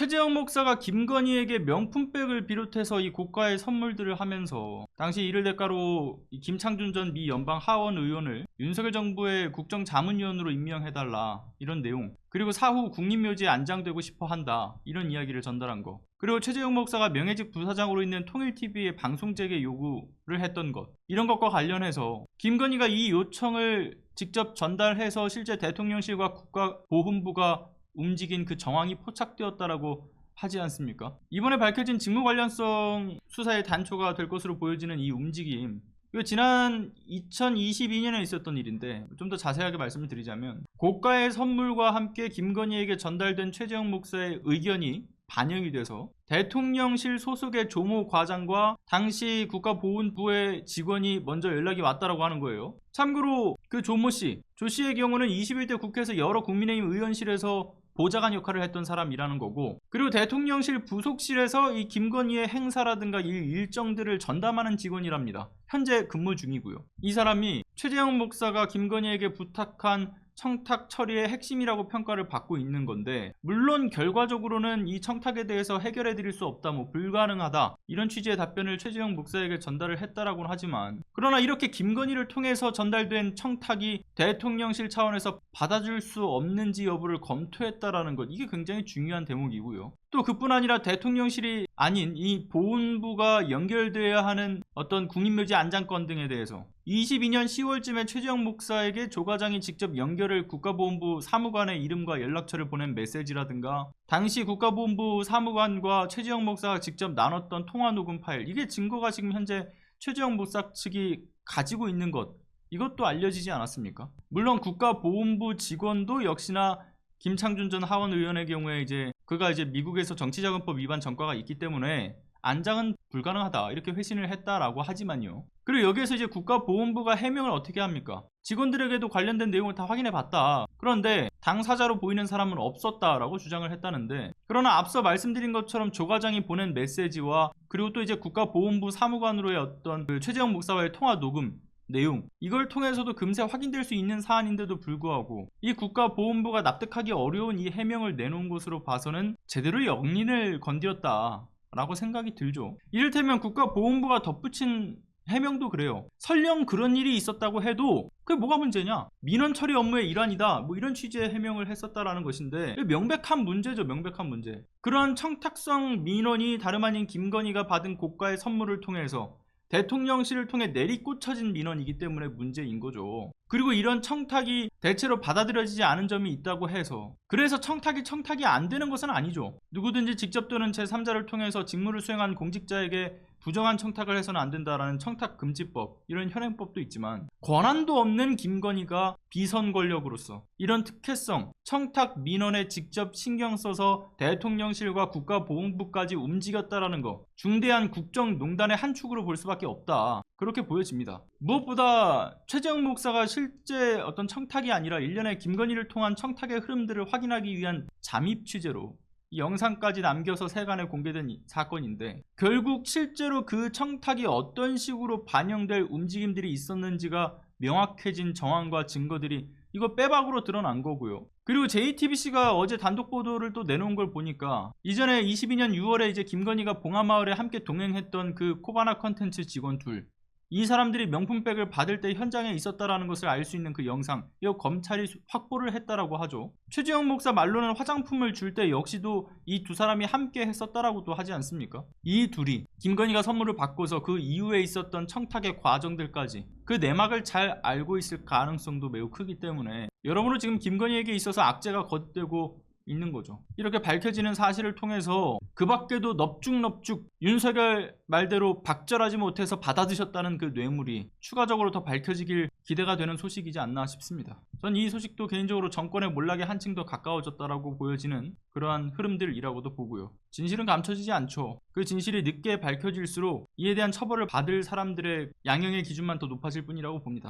최재형 목사가 김건희에게 명품백을 비롯해서 이 고가의 선물들을 하면서 당시 이를 대가로 김창준 전 미 연방 하원 의원을 윤석열 정부의 국정자문위원으로 임명해달라 이런 내용, 그리고 사후 국립묘지에 안장되고 싶어 한다 이런 이야기를 전달한 거, 그리고 최재형 목사가 명예직 부사장으로 있는 통일TV의 방송 재개 요구를 했던 것, 이런 것과 관련해서 김건희가 이 요청을 직접 전달해서 실제 대통령실과 국가보훈부가 움직인 그 정황이 포착되었다라고 하지 않습니까? 이번에 밝혀진 직무 관련성 수사의 단초가 될 것으로 보여지는 이 움직임, 이거 지난 2022년에 있었던 일인데 좀 더 자세하게 말씀을 드리자면, 고가의 선물과 함께 김건희에게 전달된 최재형 목사의 의견이 반영이 돼서 대통령실 소속의 조모 과장과 당시 국가보훈부의 직원이 먼저 연락이 왔다라고 하는 거예요. 참고로 그 조모씨, 조씨의 경우는 21대 국회에서 여러 국민의힘 의원실에서 보좌관 역할을 했던 사람이라는 거고, 그리고 대통령실 부속실에서 이 김건희의 행사라든가 이 일정들을 전담하는 직원이랍니다. 현재 근무 중이고요. 이 사람이 최재형 목사가 김건희에게 부탁한 청탁 처리의 핵심이라고 평가를 받고 있는 건데, 물론 결과적으로는 이 청탁에 대해서 해결해 드릴 수 없다, 불가능하다 이런 취지의 답변을 최재형 목사에게 전달을 했다라고는 하지만, 그러나 이렇게 김건희를 통해서 전달된 청탁이 대통령실 차원에서 받아줄 수 없는지 여부를 검토했다라는 것, 이게 굉장히 중요한 대목이고요. 또 그뿐 아니라 대통령실이 아닌 이 보훈부가 연결되어야 하는 어떤 국립묘지 안장권 등에 대해서 22년 10월쯤에 최재형 목사에게 조 과장이 직접 연결을 국가보훈부 사무관의 이름과 연락처를 보낸 메시지라든가, 당시 국가보훈부 사무관과 최재형 목사가 직접 나눴던 통화 녹음 파일, 이게 증거가 지금 현재 최재형 목사 측이 가지고 있는 것, 이것도 알려지지 않았습니까? 물론 국가보훈부 직원도 역시나 김창준 전 하원 의원의 경우에 그가 미국에서 정치자금법 위반 전과가 있기 때문에 안장은 불가능하다 이렇게 회신을 했다라고 하지만요. 그리고 여기에서 국가보훈부가 해명을 어떻게 합니까? 직원들에게도 관련된 내용을 다 확인해 봤다. 그런데 당사자로 보이는 사람은 없었다라고 주장을 했다는데, 그러나 앞서 말씀드린 것처럼 조 과장이 보낸 메시지와 그리고 또 국가보훈부 사무관으로의 어떤 그 최재형 목사와의 통화 녹음 내용, 이걸 통해서도 금세 확인될 수 있는 사안인데도 불구하고 이 국가보훈부가 납득하기 어려운 이 해명을 내놓은 것으로 봐서는 제대로 영린을 건드렸다 라고 생각이 들죠. 이를테면 국가보훈부가 덧붙인 해명도 그래요. 설령 그런 일이 있었다고 해도 그게 뭐가 문제냐, 민원 처리 업무의 일환이다, 이런 취지의 해명을 했었다라는 것인데, 명백한 문제죠. 명백한 문제. 그런 청탁성 민원이 다름 아닌 김건희가 받은 고가의 선물을 통해서 대통령실을 통해 내리꽂혀진 민원이기 때문에 문제인 거죠. 그리고 이런 청탁이 대체로 받아들여지지 않은 점이 있다고 해서, 그래서 청탁이 안 되는 것은 아니죠. 누구든지 직접 또는 제3자를 통해서 직무를 수행한 공직자에게 부정한 청탁을 해서는 안 된다라는 청탁금지법, 이런 현행법도 있지만, 권한도 없는 김건희가 비선 권력으로서 이런 특혜성, 청탁 민원에 직접 신경 써서 대통령실과 국가보훈부까지 움직였다라는 거, 중대한 국정농단의 한 축으로 볼 수밖에 없다, 그렇게 보여집니다. 무엇보다 최재형 목사가 실제 어떤 청탁이 아니라 일련의 김건희를 통한 청탁의 흐름들을 확인하기 위한 잠입 취재로 이 영상까지 남겨서 세간에 공개된 사건인데, 결국 실제로 그 청탁이 어떤 식으로 반영될 움직임들이 있었는지가 명확해진 정황과 증거들이 이거 빼박으로 드러난 거고요. 그리고 JTBC가 어제 단독 보도를 또 내놓은 걸 보니까, 이전에 22년 6월에 김건희가 봉하마을에 함께 동행했던 그 코바나 컨텐츠 직원 둘, 이 사람들이 명품백을 받을 때 현장에 있었다라는 것을 알 수 있는 그 영상, 이거 검찰이 확보를 했다라고 하죠. 최재형 목사 말로는 화장품을 줄 때 역시도 이 두 사람이 함께 했었다라고도 하지 않습니까? 이 둘이 김건희가 선물을 받고서 그 이후에 있었던 청탁의 과정들까지 그 내막을 잘 알고 있을 가능성도 매우 크기 때문에 여러모로 지금 김건희에게 있어서 악재가 겉대고 있는 거죠. 이렇게 밝혀지는 사실을 통해서 그 밖에도 넙죽넙죽 윤석열 말대로 박절하지 못해서 받아드셨다는 그 뇌물이 추가적으로 더 밝혀지길 기대가 되는 소식이지 않나 싶습니다. 전 이 소식도 개인적으로 정권의 몰락에 한층 더 가까워졌다라고 보여지는 그러한 흐름들이라고도 보고요. 진실은 감춰지지 않죠. 그 진실이 늦게 밝혀질수록 이에 대한 처벌을 받을 사람들의 양형의 기준만 더 높아질 뿐이라고 봅니다.